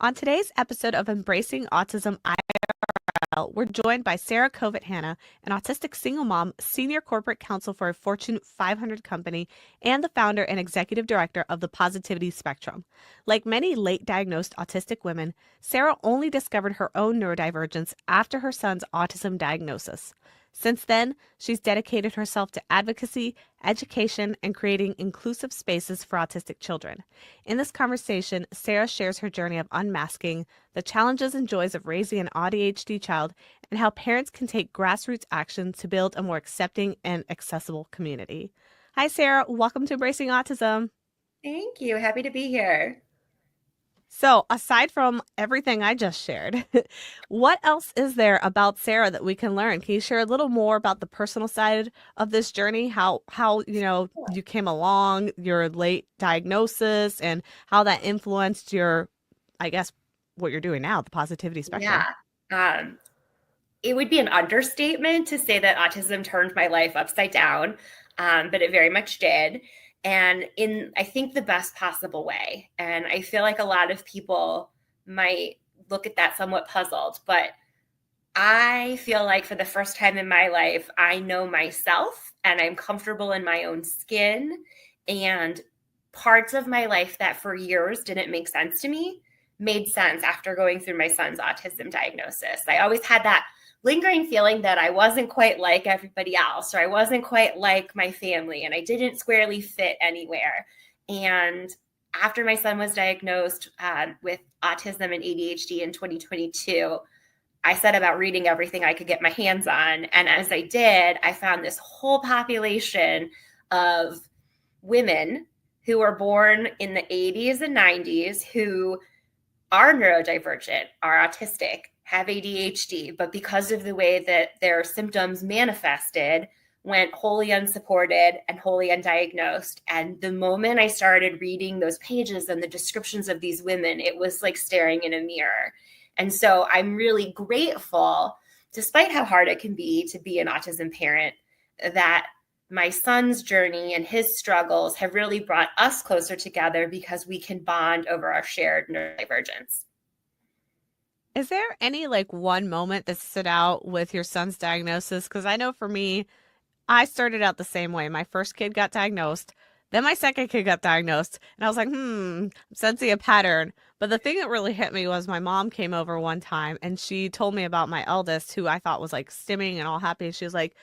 On today's episode of Embracing Autism IRL, we're joined by Sarah Kovit Hanna, an autistic single mom, senior corporate counsel for a Fortune 500 company, and the founder and executive director of the Positivity Spectrum. Like many late diagnosed autistic women, Sarah only discovered her own neurodivergence after her son's autism diagnosis. Since then, she's dedicated herself to advocacy, education, and creating inclusive spaces for autistic children. In this conversation, Sarah shares her journey of unmasking, the challenges and joys of raising an AuDHD child, and how parents can take grassroots action to build a more accepting and accessible community. Hi, Sarah. Welcome to Embracing Autism. Thank you. Happy to be here. So, aside from everything I just shared, what else is there about Sarah that we can learn? Can you share a little more about the personal side of this journey? How you came along, your late diagnosis, and how that influenced your, I guess, what you're doing now, the positivity Yeah. spectrum. Um, it would be an understatement to say that autism turned my life upside down, but it very much did. And in, I think, the best possible way. And I feel like a lot of people might look at that somewhat puzzled, but I feel like for the first time in my life, I know myself and I'm comfortable in my own skin. And parts of my life that for years didn't make sense to me made sense after going through my son's autism diagnosis. I always had that lingering feeling that I wasn't quite like everybody else, or I wasn't quite like my family, and I didn't squarely fit anywhere. And after my son was diagnosed with autism and ADHD in 2022, I set about reading everything I could get my hands on. And as I did, I found this whole population of women who were born in the 80s and 90s who are neurodivergent, are autistic, have ADHD, but because of the way that their symptoms manifested, went wholly unsupported and wholly undiagnosed. And the moment I started reading those pages and the descriptions of these women, it was like staring in a mirror. And so I'm really grateful, despite how hard it can be to be an autism parent, that my son's journey and his struggles have really brought us closer together because we can bond over our shared neurodivergence. Is there any like one moment that stood out with your son's diagnosis? Because I know for me, I started out the same way. My first kid got diagnosed, then my second kid got diagnosed, and I was like, I'm sensing a pattern. But the thing that really hit me was my mom came over one time and she told me about my eldest, who I thought was like stimming and all happy. She was like,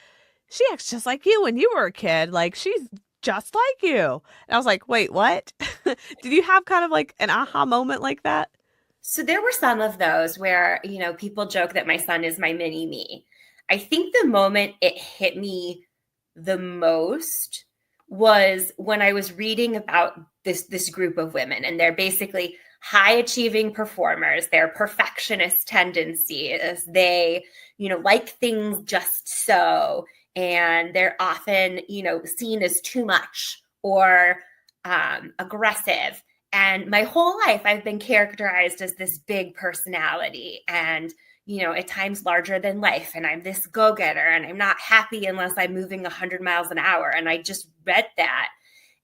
she acts just like you when you were a kid. Like, she's just like you. And I was like, wait, what? Did you have kind of like an aha moment like that? So there were some of those where, people joke that my son is my mini me. I think the moment it hit me the most was when I was reading about this group of women, and they're basically high achieving performers. They're perfectionist tendencies. They, like things just so, and they're often, seen as too much or aggressive. And my whole life, I've been characterized as this big personality and, at times larger than life. And I'm this go-getter and I'm not happy unless I'm moving 100 miles an hour. And I just read that.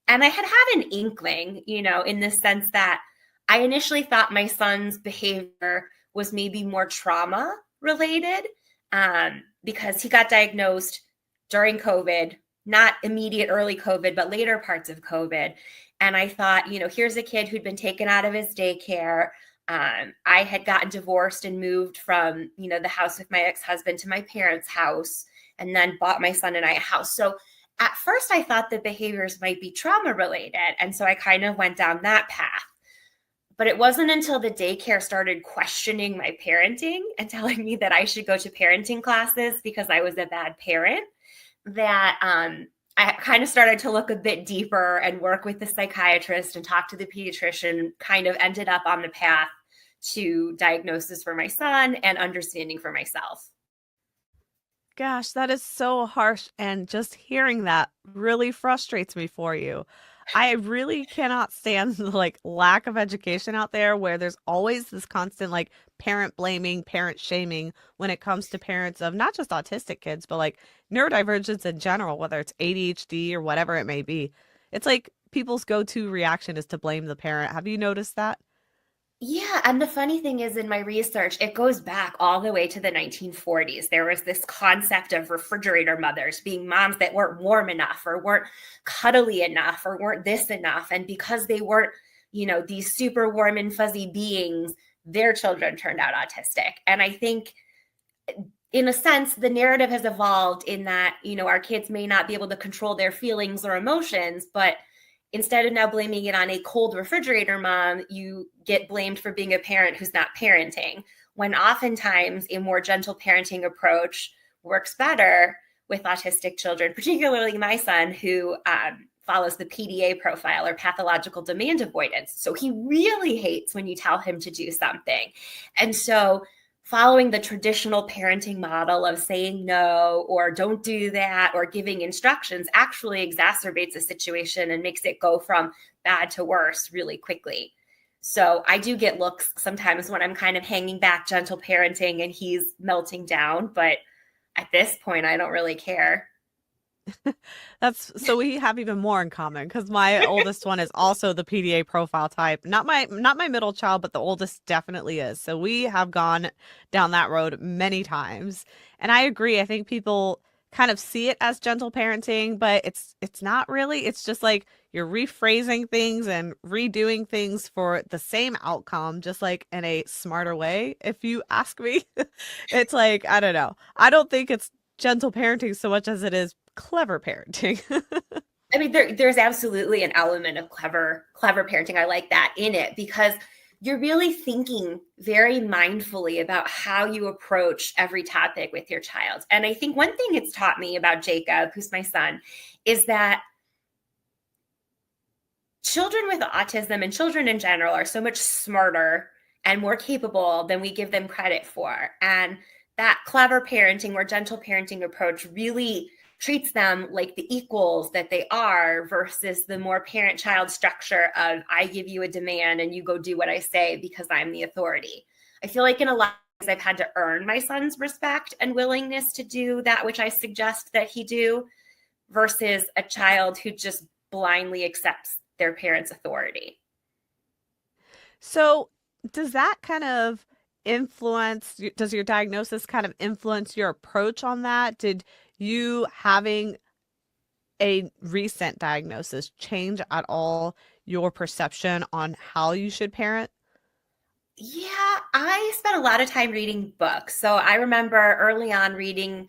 And I had an inkling, in the sense that I initially thought my son's behavior was maybe more trauma related because he got diagnosed during COVID, not immediate early COVID, but later parts of COVID. And I thought, here's a kid who'd been taken out of his daycare. I had gotten divorced and moved from, the house with my ex-husband to my parents' house, and then bought my son and I a house. So at first I thought the behaviors might be trauma related. And so I kind of went down that path. But it wasn't until the daycare started questioning my parenting and telling me that I should go to parenting classes because I was a bad parent that I kind of started to look a bit deeper and work with the psychiatrist and talk to the pediatrician, kind of ended up on the path to diagnosis for my son and understanding for myself. Gosh, that is so harsh. And just hearing that really frustrates me for you. I really cannot stand the like lack of education out there where there's always this constant like parent blaming, parent shaming when it comes to parents of not just autistic kids, but like neurodivergence in general, whether it's ADHD or whatever it may be. It's like people's go-to reaction is to blame the parent. Have you noticed that? Yeah, and the funny thing is, in my research, it goes back all the way to the 1940s. There was this concept of refrigerator mothers being moms that weren't warm enough or weren't cuddly enough or weren't this enough. And because they weren't, these super warm and fuzzy beings, their children turned out autistic. And I think, in a sense, the narrative has evolved in that, our kids may not be able to control their feelings or emotions, but instead of now blaming it on a cold refrigerator mom, you get blamed for being a parent who's not parenting, when oftentimes a more gentle parenting approach works better with autistic children, particularly my son, who follows the PDA profile, or pathological demand avoidance. So he really hates when you tell him to do something. And so following the traditional parenting model of saying no or don't do that or giving instructions actually exacerbates a situation and makes it go from bad to worse really quickly. So I do get looks sometimes when I'm kind of hanging back gentle parenting and he's melting down, but at this point I don't really care. So we have even more in common because my oldest one is also the PDA profile type. Not my middle child, but the oldest definitely is. So we have gone down that road many times. And I agree. I think people kind of see it as gentle parenting, but it's not really. It's just like you're rephrasing things and redoing things for the same outcome, just like in a smarter way, if you ask me. It's like, I don't know. I don't think it's gentle parenting so much as it is clever parenting. I mean, there's absolutely an element of clever parenting. I like that in it because you're really thinking very mindfully about how you approach every topic with your child. And I think one thing it's taught me about Jacob, who's my son, is that children with autism and children in general are so much smarter and more capable than we give them credit for. And that clever parenting or gentle parenting approach really treats them like the equals that they are versus the more parent-child structure of I give you a demand and you go do what I say because I'm the authority. I feel like in a lot of ways I've had to earn my son's respect and willingness to do that which I suggest that he do versus a child who just blindly accepts their parents' authority. So, does that kind of does your diagnosis kind of influence your approach on that? Did you having a recent diagnosis change at all your perception on how you should parent? Yeah, I spent a lot of time reading books. So I remember early on reading,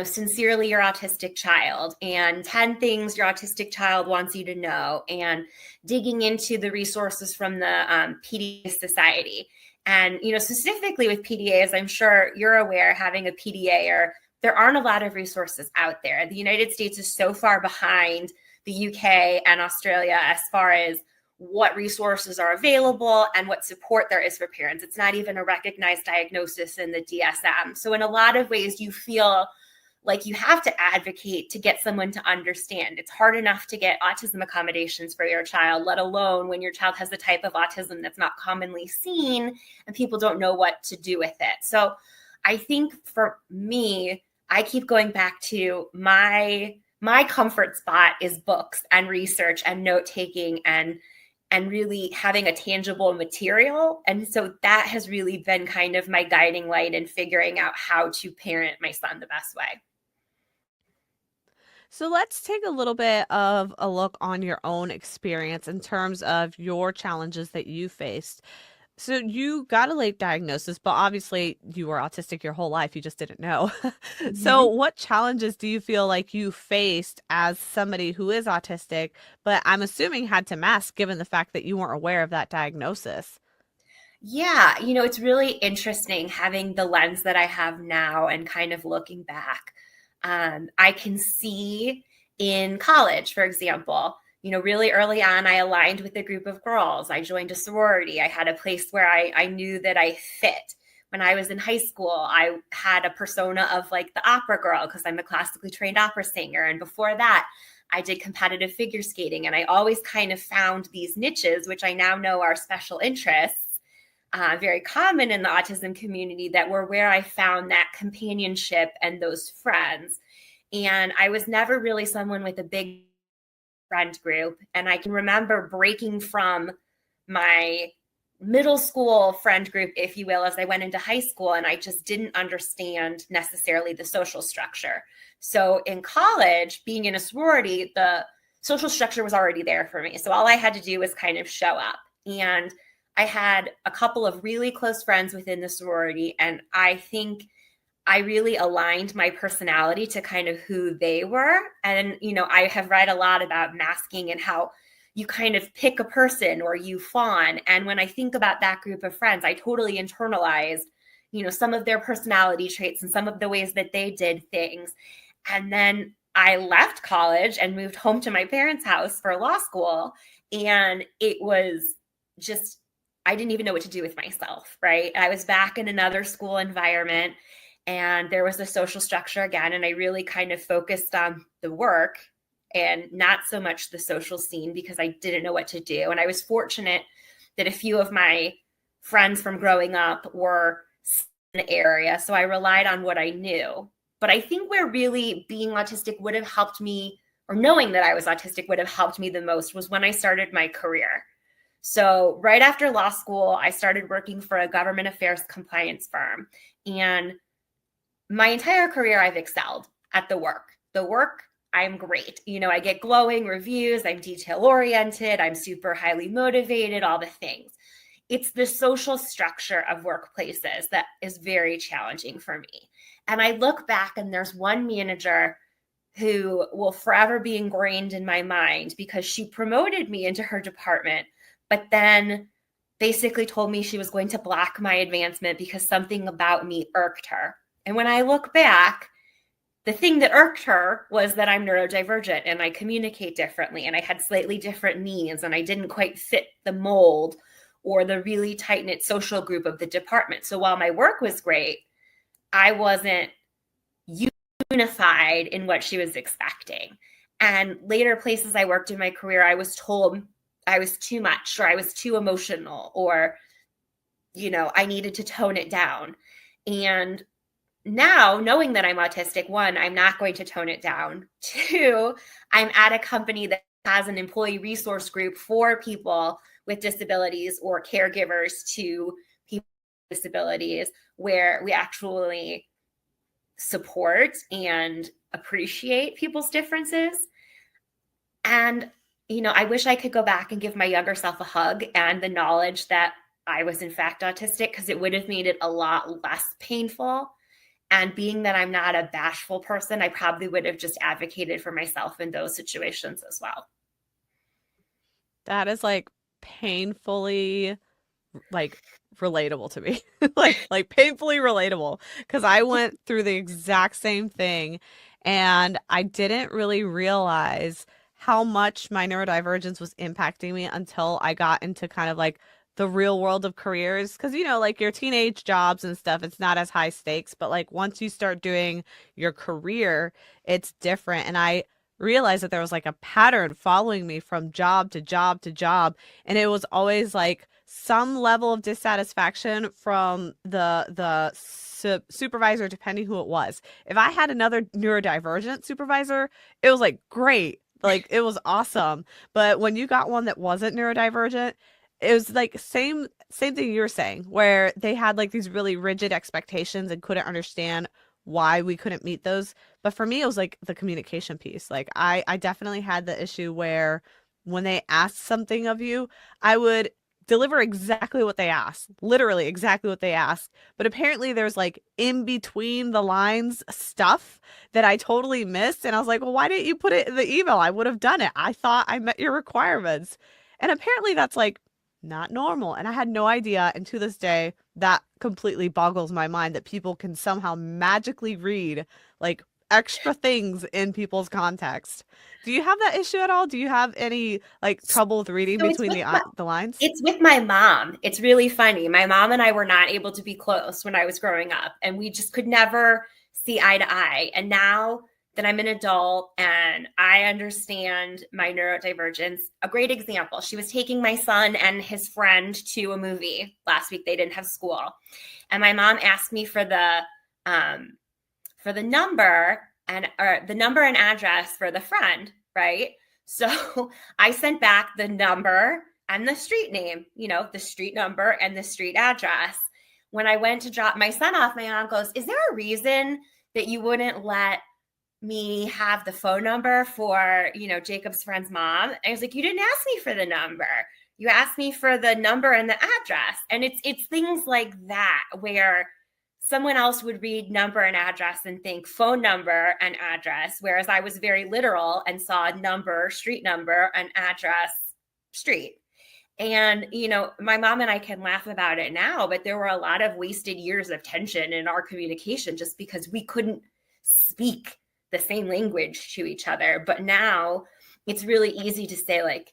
Sincerely Your Autistic Child and 10 Things Your Autistic Child Wants You to Know, and digging into the resources from the PDA Society. And, specifically with PDA, as I'm sure you're aware, having a PDA, or there aren't a lot of resources out there. The United States is so far behind the UK and Australia as far as what resources are available and what support there is for parents. It's not even a recognized diagnosis in the DSM. So in a lot of ways, you feel like you have to advocate to get someone to understand. It's hard enough to get autism accommodations for your child, let alone when your child has a type of autism that's not commonly seen and people don't know what to do with it. So I think for me, I keep going back to my comfort spot is books and research and note taking and really having a tangible material. And so that has really been kind of my guiding light in figuring out how to parent my son the best way. So let's take a little bit of a look on your own experience in terms of your challenges that you faced. So you got a late diagnosis, but obviously you were autistic your whole life. You just didn't know. So Mhm. what challenges do you feel like you faced as somebody who is autistic, but I'm assuming had to mask given the fact that you weren't aware of that diagnosis? Yeah, it's really interesting having the lens that I have now and kind of looking back. I can see in college, for example, really early on, I aligned with a group of girls. I joined a sorority. I had a place where I knew that I fit. When I was in high school, I had a persona of like the opera girl because I'm a classically trained opera singer. And before that, I did competitive figure skating. And I always kind of found these niches, which I now know are special interests, very common in the autism community, that were where I found that companionship and those friends. And I was never really someone with a big friend group. And I can remember breaking from my middle school friend group, if you will, as I went into high school, and I just didn't understand necessarily the social structure. So in college, being in a sorority, the social structure was already there for me. So all I had to do was kind of show up. And I had a couple of really close friends within the sorority, and I think I really aligned my personality to kind of who they were. And, I have read a lot about masking and how you kind of pick a person or you fawn. And when I think about that group of friends, I totally internalized, some of their personality traits and some of the ways that they did things. And then I left college and moved home to my parents' house for law school. And it was just, I didn't even know what to do with myself, right? I was back in another school environment, and there was a social structure again. And I really kind of focused on the work and not so much the social scene because I didn't know what to do. And I was fortunate that a few of my friends from growing up were in the area. So I relied on what I knew. But I think where really being autistic would have helped me, or knowing that I was autistic would have helped me the most, was when I started my career. So right after law school, I started working for a government affairs compliance firm. And my entire career, I've excelled at the work. I'm great. I get glowing reviews. I'm detail oriented. I'm super highly motivated, all the things. It's the social structure of workplaces that is very challenging for me. And I look back, and there's one manager who will forever be ingrained in my mind because she promoted me into her department, but then basically told me she was going to block my advancement because something about me irked her. And when I look back, the thing that irked her was that I'm neurodivergent and I communicate differently and I had slightly different needs and I didn't quite fit the mold or the really tight-knit social group of the department. So while my work was great, I wasn't unified in what she was expecting. And later places I worked in my career, I was told I was too much, or I was too emotional, or, I needed to tone it down. And now, knowing that I'm autistic, one, I'm not going to tone it down. Two, I'm at a company that has an employee resource group for people with disabilities or caregivers to people with disabilities, where we actually support and appreciate people's differences. And, I wish I could go back and give my younger self a hug and the knowledge that I was in fact autistic, because it would have made it a lot less painful. And being that I'm not a bashful person, I probably would have just advocated for myself in those situations as well. That is painfully relatable to me. like painfully relatable, because I went through the exact same thing and I didn't really realize how much my neurodivergence was impacting me until I got into kind of the real world of careers. Because your teenage jobs and stuff, it's not as high stakes, but once you start doing your career, it's different. And I realized that there was a pattern following me from job to job to job, and it was always some level of dissatisfaction from the supervisor, depending who it was. If I had another neurodivergent supervisor, it was great, it was awesome. But when you got one that wasn't neurodivergent, it was same thing you were saying, where they had these really rigid expectations and couldn't understand why we couldn't meet those. But for me, it was the communication piece. I definitely had the issue where when they asked something of you, I would deliver exactly what they asked, literally exactly what they asked. But apparently there's in between the lines stuff that I totally missed. And I was like, well, why didn't you put it in the email? I would have done it. I thought I met your requirements. And apparently that's not normal. And I had no idea. And to this day, that completely boggles my mind that people can somehow magically read extra things in people's context. Do you have that issue at all? Do you have any trouble with reading So between the lines? It's with my mom. It's really funny. My mom and I were not able to be close when I was growing up, and we just could never see eye to eye. And now that I'm an adult and I understand my neurodivergence, a great example, she was taking my son and his friend to a movie last week. They didn't have school. And my mom asked me for the number and address for the friend, right? So I sent back the number and the street name, the street number and the street address. When I went to drop my son off, my mom goes, "Is there a reason that you wouldn't let me have the phone number for, Jacob's friend's mom?" And I was like, "You didn't ask me for the number. You asked me for the number and the address." And it's things like that where someone else would read number and address and think phone number and address, whereas I was very literal and saw number, street number, and address, street. And, my mom and I can laugh about it now, but there were a lot of wasted years of tension in our communication just because we couldn't speak the same language to each other. But now it's really easy to say, like,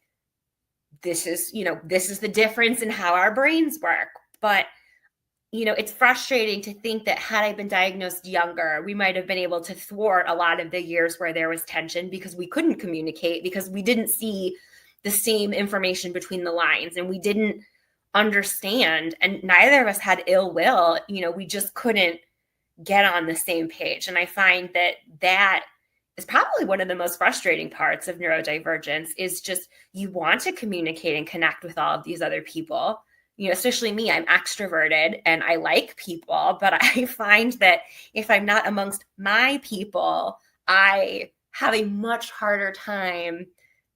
this is the difference in how our brains work. But, it's frustrating to think that had I been diagnosed younger, we might have been able to thwart a lot of the years where there was tension because we couldn't communicate, because we didn't see the same information between the lines and we didn't understand. And neither of us had ill will. We just couldn't get on the same page. And I find that is probably one of the most frustrating parts of neurodivergence, is just you want to communicate and connect with all of these other people. Especially me, I'm extroverted and I like people, but I find that if I'm not amongst my people, I have a much harder time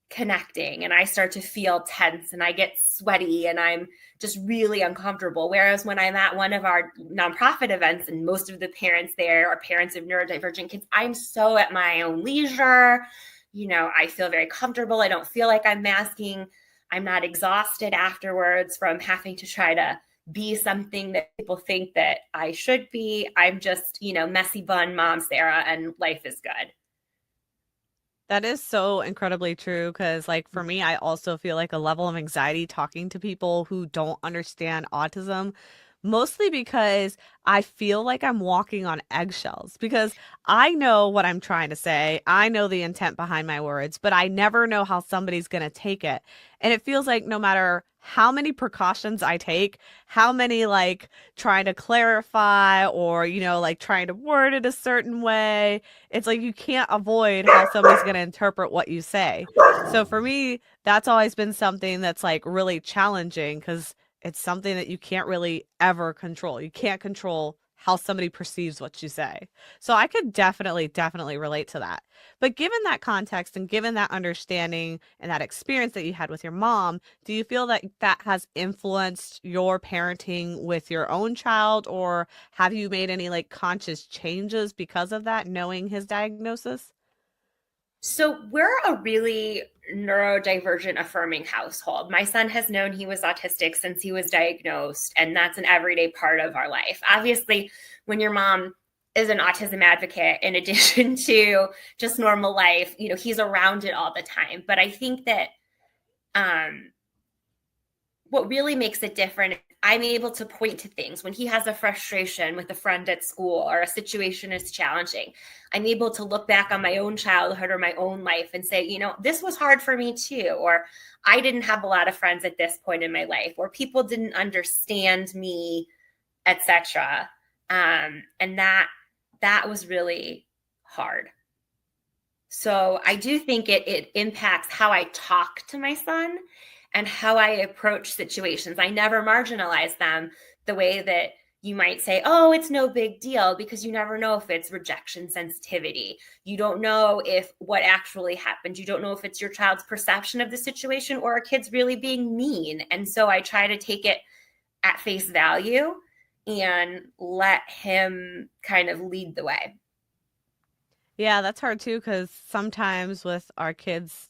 connecting, and I start to feel tense and I get sweaty and I'm just really uncomfortable. Whereas when I'm at one of our nonprofit events and most of the parents there are parents of neurodivergent kids, I'm so at my own leisure. I feel very comfortable. I don't feel like I'm masking. I'm not exhausted afterwards from having to try to be something that people think that I should be. I'm just, messy bun mom Sarah, and life is good. That is so incredibly true because, like, for me, I also feel like a level of anxiety talking to people who don't understand autism, mostly because I feel like I'm walking on eggshells because I know what I'm trying to say. I know the intent behind my words, but I never know how somebody's going to take it. And it feels like no matter how many precautions I take, how many like trying to clarify or, like trying to word it a certain way, it's like you can't avoid how somebody's going to interpret what you say. So for me, that's always been something that's like really challenging because it's something that you can't really ever control. You can't control how somebody perceives what you say. So I could definitely relate to that. But given that context and given that understanding and that experience that you had with your mom, do you feel that that has influenced your parenting with your own child, or have you made any like conscious changes because of that, knowing his diagnosis? So we're a really neurodivergent affirming household. My son has known he was autistic since he was diagnosed, and that's an everyday part of our life. Obviously, when your mom is an autism advocate, in addition to just normal life, he's around it all the time. But I think that what really makes it different, I'm able to point to things when he has a frustration with a friend at school or a situation is challenging. I'm able to look back on my own childhood or my own life and say, this was hard for me too, or I didn't have a lot of friends at this point in my life, or people didn't understand me, etc. And that was really hard. So I do think it impacts how I talk to my son and how I approach situations. I never marginalize them the way that you might say, oh, it's no big deal, because you never know if it's rejection sensitivity. You don't know if what actually happened. You don't know if it's your child's perception of the situation or a kid's really being mean. And so I try to take it at face value and let him kind of lead the way. Yeah, that's hard too, because sometimes with our kids'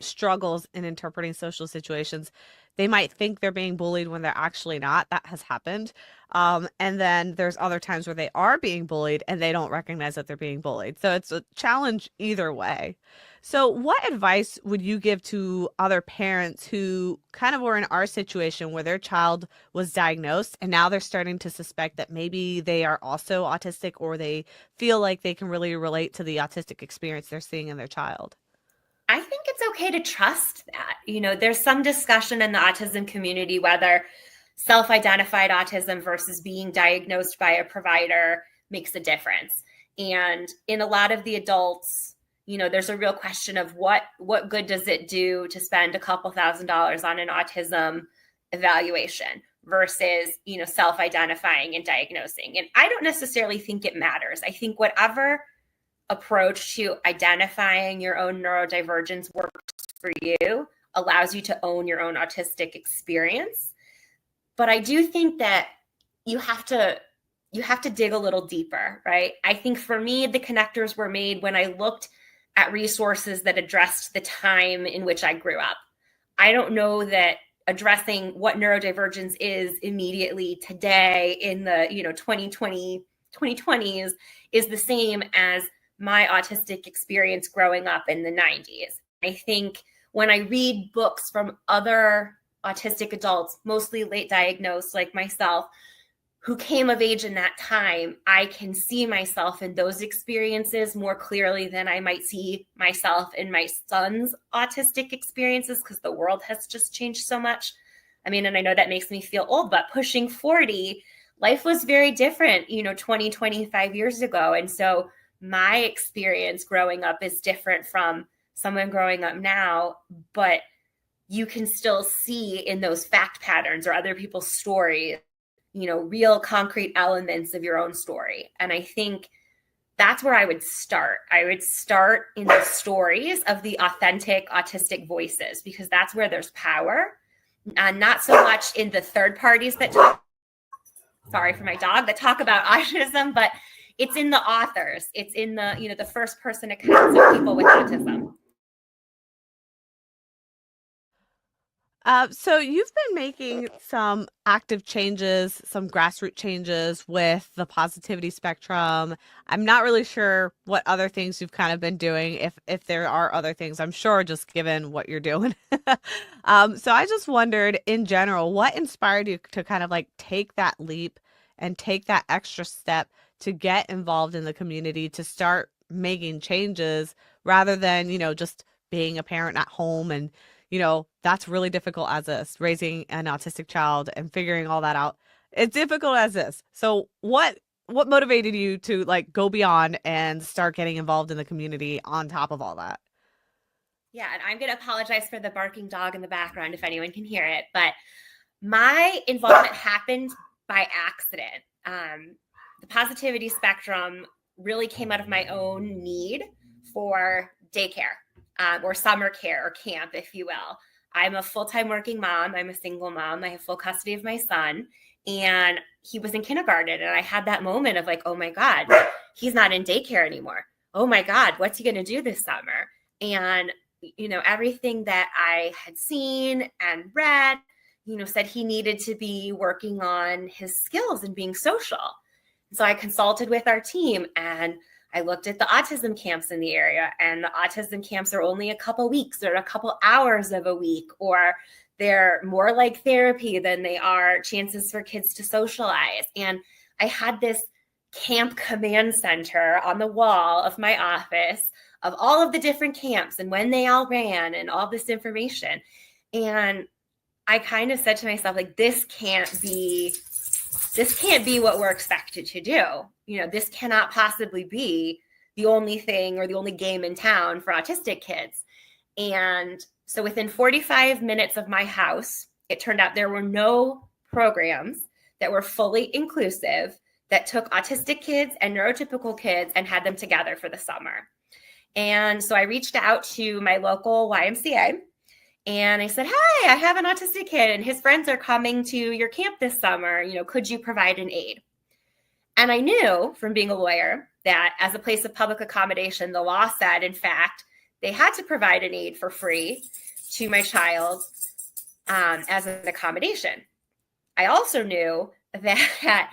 struggles in interpreting social situations, they might think they're being bullied when they're actually not. That has happened. And then there's other times where they are being bullied and they don't recognize that they're being bullied. So it's a challenge either way. So what advice would you give to other parents who kind of were in our situation where their child was diagnosed and now they're starting to suspect that maybe they are also autistic, or they feel like they can really relate to the autistic experience they're seeing in their child? I think it's okay to trust that. There's some discussion in the autism community whether self-identified autism versus being diagnosed by a provider makes a difference. And in a lot of the adults, there's a real question of what good does it do to spend a couple $1,000s on an autism evaluation versus, self-identifying and diagnosing. And I don't necessarily think it matters. I think whatever approach to identifying your own neurodivergence works for you allows you to own your own autistic experience. But I do think that you have to dig a little deeper, right? I think for me, the connectors were made when I looked at resources that addressed the time in which I grew up. I don't know that addressing what neurodivergence is immediately today in the 2020s is the same as my autistic experience growing up in the 90s. I think when I read books from other autistic adults, mostly late diagnosed like myself, who came of age in that time, I can see myself in those experiences more clearly than I might see myself in my son's autistic experiences, because the world has just changed so much. I mean, and I know that makes me feel old, but pushing 40, life was very different, 20, 25 years ago. And so my experience growing up is different from someone growing up now, but you can still see in those fact patterns or other people's stories, real concrete elements of your own story. And I think that's where I would start. I would start in the stories of the authentic autistic voices, because that's where there's power, and not so much in the third parties that talk, sorry for my dog, that talk about autism, but it's in the authors. It's in the, the first person accounts of people with autism. So you've been making some active changes, some grassroots changes with the positivity spectrum. I'm not really sure what other things you've kind of been doing, if there are other things, I'm sure, just given what you're doing. So I just wondered, in general, what inspired you to kind of like take that leap and take that extra step to get involved in the community, to start making changes rather than, just being a parent at home. And that's really difficult as is, raising an autistic child and figuring all that out. It's difficult as is. So what motivated you to like go beyond and start getting involved in the community on top of all that? Yeah, and I'm going to apologize for the barking dog in the background if anyone can hear it, but my involvement happened by accident. The positivity spectrum really came out of my own need for daycare. Or summer care or camp, if you will. I'm a full-time working mom. I'm a single mom. I have full custody of my son. And he was in kindergarten. And I had that moment of like, oh my God, he's not in daycare anymore. Oh my God, what's he going to do this summer? And, everything that I had seen and read, said he needed to be working on his skills and being social. So I consulted with our team, and I looked at the autism camps in the area, and the autism camps are only a couple weeks or a couple hours of a week, or they're more like therapy than they are chances for kids to socialize. And I had this camp command center on the wall of my office of all of the different camps and when they all ran and all this information. And I kind of said to myself, like, this can't be what we're expected to do. This cannot possibly be the only thing or the only game in town for autistic kids. And so within 45 minutes of my house, it turned out there were no programs that were fully inclusive that took autistic kids and neurotypical kids and had them together for the summer. And so I reached out to my local YMCA and I said, hey, I have an autistic kid and his friends are coming to your camp this summer. Could you provide an aid? And I knew from being a lawyer that as a place of public accommodation, the law said, in fact, they had to provide an aid for free to my child as an accommodation. I also knew that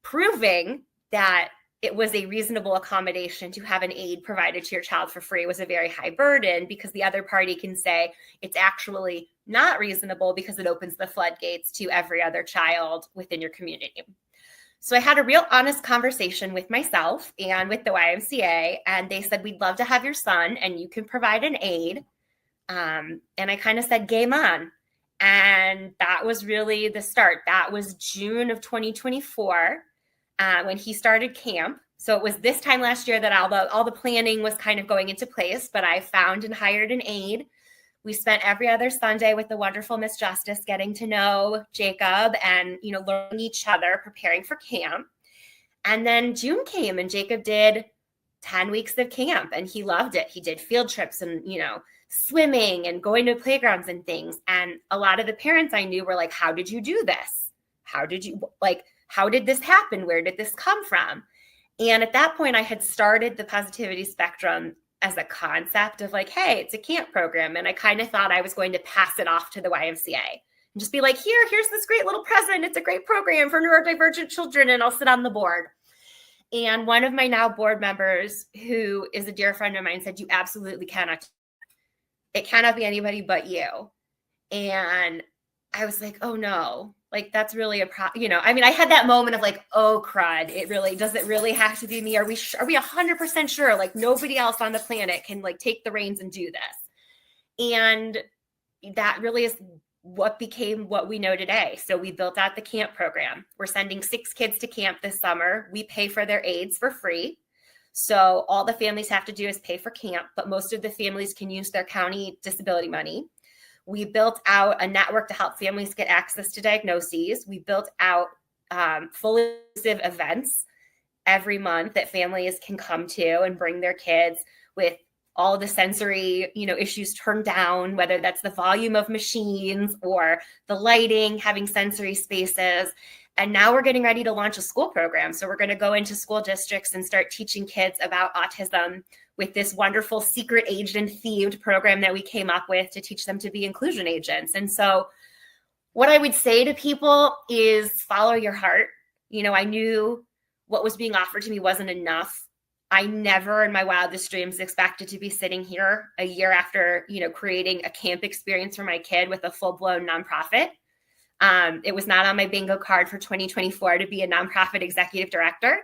proving that it was a reasonable accommodation to have an aid provided to your child for free was a very high burden, because the other party can say it's actually not reasonable because it opens the floodgates to every other child within your community. So I had a real honest conversation with myself and with the YMCA, and they said, we'd love to have your son and you can provide an aid. And I kind of said, game on. And that was really the start. That was June of 2024 when he started camp. So it was this time last year that all the planning was kind of going into place, but I found and hired an aide. We spent every other Sunday with the wonderful Miss Justice getting to know Jacob and, learning each other, preparing for camp. And then June came and Jacob did 10 weeks of camp and he loved it. He did field trips and, swimming and going to playgrounds and things. And a lot of the parents I knew were like, how did you do this? How did this happen? Where did this come from? And at that point, I had started the positivity spectrum as a concept of like, hey, it's a camp program. And I kind of thought I was going to pass it off to the YMCA and just be like, here's this great little present. It's a great program for neurodivergent children. And I'll sit on the board. And one of my now board members, who is a dear friend of mine, said, you absolutely cannot. It cannot be anybody but you. And I was like, oh no, like that's really I had that moment of like, oh crud, does it really have to be me? Are we 100% sure? Like nobody else on the planet can like take the reins and do this. And that really is what became what we know today. So we built out the camp program. We're sending 6 kids to camp this summer. We pay for their aides for free. So all the families have to do is pay for camp, but most of the families can use their county disability money. We built out a network to help families get access to diagnoses. We built out fully inclusive events every month that families can come to and bring their kids with all the sensory, issues turned down, whether that's the volume of machines or the lighting, having sensory spaces. And now we're getting ready to launch a school program. So we're going to go into school districts and start teaching kids about autism with this wonderful secret agent themed program that we came up with to teach them to be inclusion agents. And so what I would say to people is follow your heart. I knew what was being offered to me wasn't enough. I never in my wildest dreams expected to be sitting here a year after, creating a camp experience for my kid with a full-blown nonprofit. It was not on my bingo card for 2024 to be a nonprofit executive director.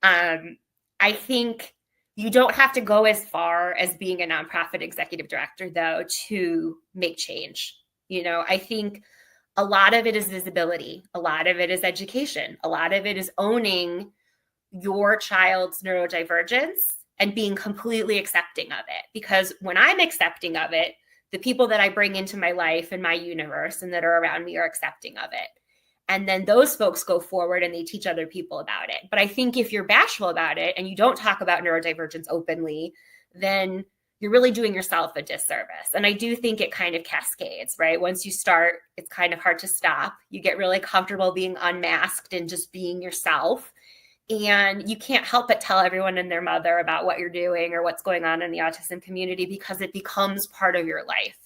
I think you don't have to go as far as being a nonprofit executive director, though, to make change. I think a lot of it is visibility. A lot of it is education. A lot of it is owning your child's neurodivergence and being completely accepting of it. Because when I'm accepting of it, the people that I bring into my life and my universe and that are around me are accepting of it. And then those folks go forward and they teach other people about it. But I think if you're bashful about it and you don't talk about neurodivergence openly, then you're really doing yourself a disservice. And I do think it kind of cascades, right? Once you start, it's kind of hard to stop. You get really comfortable being unmasked and just being yourself. And you can't help but tell everyone and their mother about what you're doing or what's going on in the autism community because it becomes part of your life.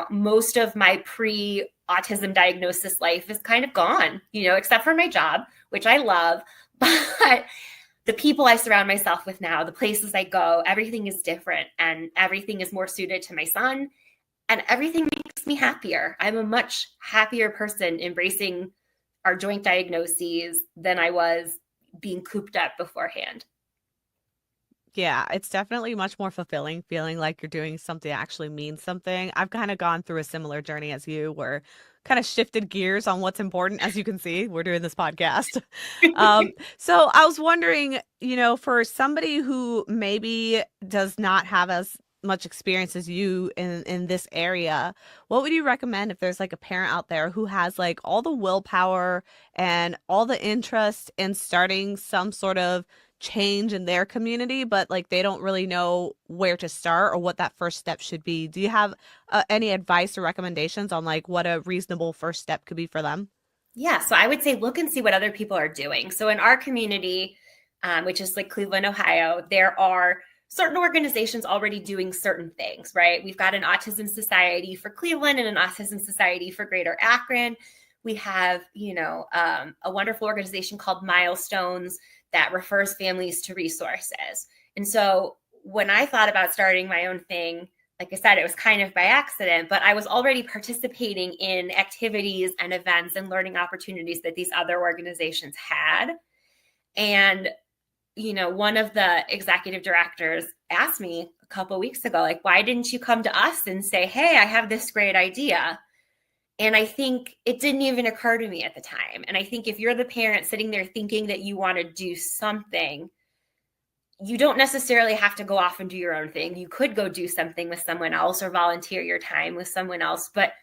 Most of my pre-autism diagnosis life is kind of gone, except for my job, which I love. But the people I surround myself with now, the places I go, everything is different and everything is more suited to my son and everything makes me happier. I'm a much happier person embracing our joint diagnoses than I was being cooped up beforehand. Yeah, it's definitely much more fulfilling feeling like you're doing something that actually means something. I've kind of gone through a similar journey as you, where kind of shifted gears on what's important. As you can see, we're doing this podcast. So I was wondering, for somebody who maybe does not have as much experience as you in this area, what would you recommend if there's like a parent out there who has like all the willpower and all the interest in starting some sort of change in their community, but like they don't really know where to start or what that first step should be? Do you have any advice or recommendations on like what a reasonable first step could be for them? Yeah, so I would say look and see what other people are doing. So in our community, which is like Cleveland, Ohio, there are certain organizations already doing certain things, right? We've got an Autism Society for Cleveland and an Autism Society for Greater Akron. We have, a wonderful organization called Milestones that refers families to resources. And so when I thought about starting my own thing, like I said, it was kind of by accident, but I was already participating in activities and events and learning opportunities that these other organizations had. And, one of the executive directors asked me a couple of weeks ago, like, why didn't you come to us and say, hey, I have this great idea? And I think it didn't even occur to me at the time. And I think if you're the parent sitting there thinking that you want to do something, you don't necessarily have to go off and do your own thing. You could go do something with someone else or volunteer your time with someone else. But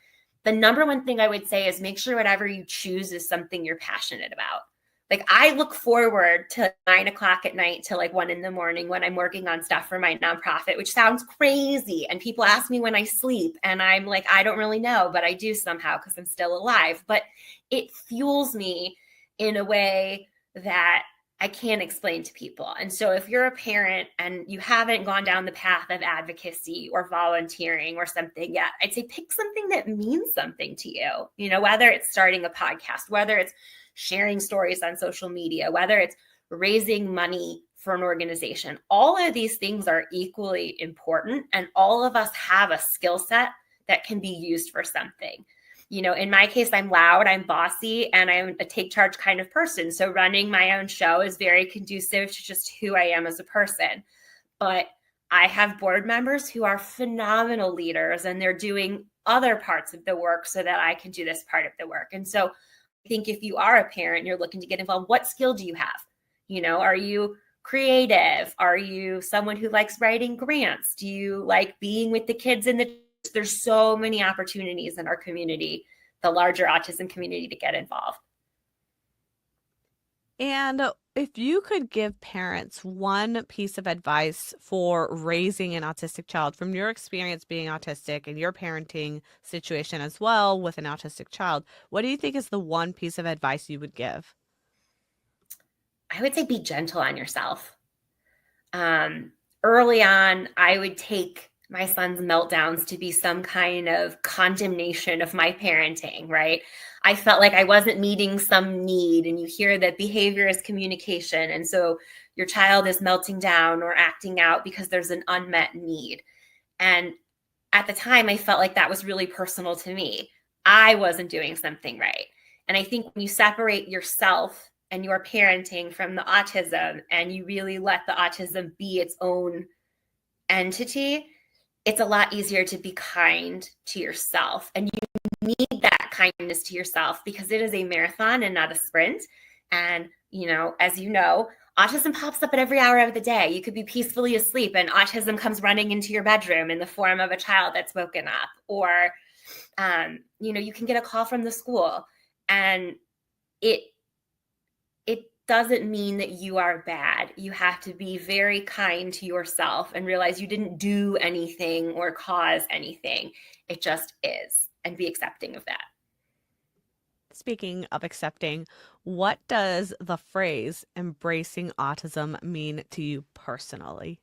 the number one thing I would say is make sure whatever you choose is something you're passionate about. Like, I look forward to 9 o'clock at night till like 1 a.m. when I'm working on stuff for my nonprofit, which sounds crazy. And people ask me when I sleep, and I'm like, I don't really know, but I do somehow because I'm still alive. But it fuels me in a way that I can't explain to people. And so if you're a parent and you haven't gone down the path of advocacy or volunteering or something yet, I'd say pick something that means something to you. You know, whether it's starting a podcast, whether it's sharing stories on social media, whether it's raising money for an organization, all of these things are equally important. And all of us have a skill set that can be used for something. You know, in my case, I'm loud, I'm bossy, and I'm a take charge kind of person. So running my own show is very conducive to just who I am as a person. But I have board members who are phenomenal leaders, and they're doing other parts of the work so that I can do this part of the work. And so I think if you are a parent and you're looking to get involved, what skill do you have? You know, are you creative? Are you someone who likes writing grants? Do you like being with the kids in the There's so many opportunities in our community, the larger autism community, to get involved. And if you could give parents one piece of advice for raising an autistic child from your experience being autistic and your parenting situation as well with an autistic child, what do you think is the one piece of advice you would give? I would say be gentle on yourself. Early on, I would take my son's meltdowns to be some kind of condemnation of my parenting, right? I felt like I wasn't meeting some need, and you hear that behavior is communication. And so your child is melting down or acting out because there's an unmet need. And at the time, I felt like that was really personal to me. I wasn't doing something right. And I think when you separate yourself and your parenting from the autism, and you really let the autism be its own entity, it's a lot easier to be kind to yourself. And you need that kindness to yourself because it is a marathon and not a sprint. And, you know, as you know, autism pops up at every hour of the day. You could be peacefully asleep and autism comes running into your bedroom in the form of a child that's woken up. Or, you know, you can get a call from the school, and it doesn't mean that you are bad. You have to be very kind to yourself and realize you didn't do anything or cause anything. It just is, and be accepting of that. Speaking of accepting, what does the phrase embracing autism mean to you personally?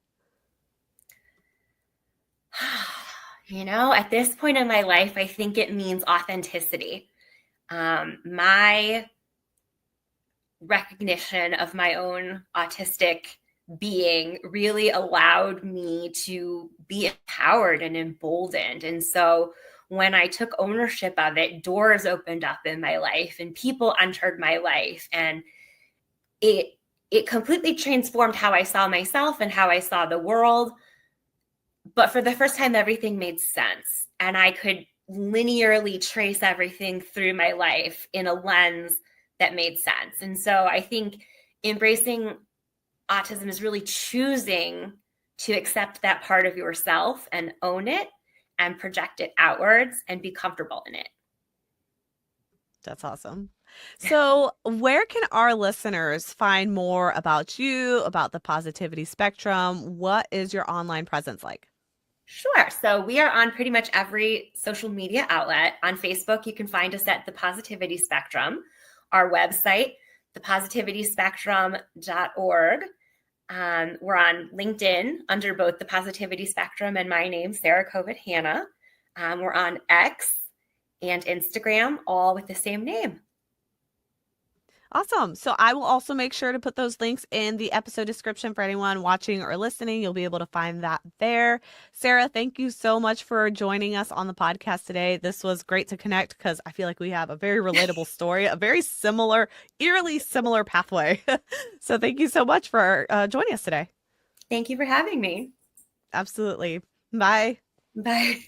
You know, at this point in my life, I think it means authenticity. My recognition of my own autistic being really allowed me to be empowered and emboldened. And so when I took ownership of it, doors opened up in my life and people entered my life, and it completely transformed how I saw myself and how I saw the world. But for the first time, everything made sense, and I could linearly trace everything through my life in a lens that made sense. And so I think embracing autism is really choosing to accept that part of yourself and own it and project it outwards and be comfortable in it. That's awesome. So, where can our listeners find more about you, about the positivity spectrum? What is your online presence like? Sure. So we are on pretty much every social media outlet. On Facebook, you can find us at The Positivity Spectrum. Our website, thepositivityspectrum.org. We're on LinkedIn under both The Positivity Spectrum and my name, Sarah Kovit Hanna. We're on X and Instagram, all with the same name. Awesome. So I will also make sure to put those links in the episode description for anyone watching or listening. You'll be able to find that there. Sarah, thank you so much for joining us on the podcast today. This was great to connect because I feel like we have a very relatable story, a very similar, eerily similar pathway. So thank you so much for joining us today. Thank you for having me. Absolutely. Bye. Bye.